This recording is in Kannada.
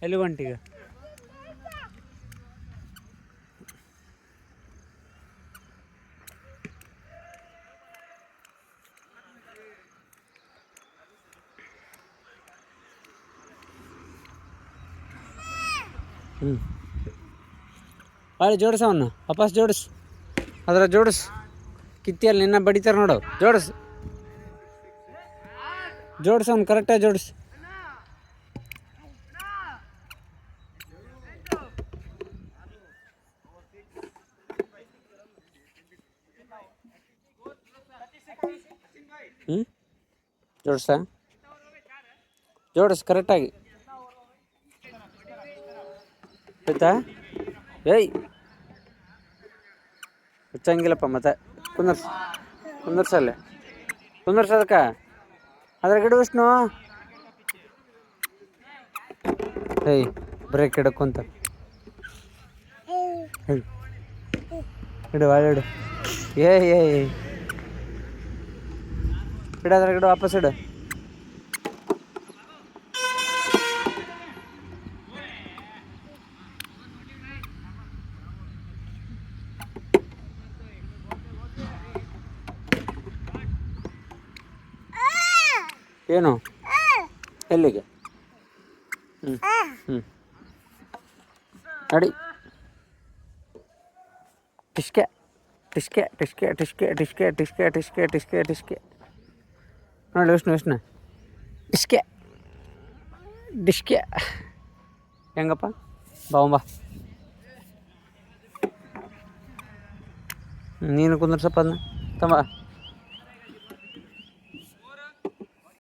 ಎಲ್ಲಿ ಹೊಂಟೀಗ? ಹೊಳ್ಳಿ ಜೋಡಿಸ ಅವನ್ನ ವಾಪಸ್ ಜೋಡಿಸು. ಅದರ ಜೋಡಿಸು. ಕಿತ್ತಿಯಲ್ಲಿ ನಿನ್ನ ಬಡಿತಾರೆ ನೋಡು. ಜೋಡಿಸು ಅವ್ನು ಕರೆಕ್ಟಾಗಿ ಜೋಡಿಸು. ಜೋಡಿಸು ಕರೆಕ್ಟಾಗಿ. ಆಯ್ತಾ? ಏಯ್ ಹುಚ್ಚಂಗಿಲ್ಲಪ್ಪ ಮತ್ತೆ. ಕುಂದರ್ಸಲ್ಲೇ ಕುಂದರ್ಸೋದಕ್ಕೆ ಅದ್ರ ಗಿಡ ವಿಷ್ಣು. ಏಯ್ ಬ್ರೇಕ್ ಇಡಕ್ಕಂತ ಇಡು ಭಾಳ ಇಡು. ಇಡು ಅದ್ರ ಗಿಡ ವಾಪಸ್ ಇಡು. ಏನು ಎಲ್ಲಿಗೆ? ನಡಿ. ಟಿಸ್ಕೆ ಟಿಸ್ಕೆ ಟಿಸ್ಕೆ ಟಿಸ್ಕೆ ಟಿಸ್ಕೆ ಟಿಸ್ಕೆ ಟಿಸ್ಕೆ ಟಿಸ್ಕೆ ಟಿಸ್ಕೆ ನೋಡಿ ವಿಷ್ಣು ಟಿಸ್ಕೆ ಡಿಸ್ಕೆ ಹೆಂಗಪ್ಪ? ಬಾ ನೀನು ಕುಂದ್ರಸಪ್ಪ ಅದನ್ನ ತಂಬ.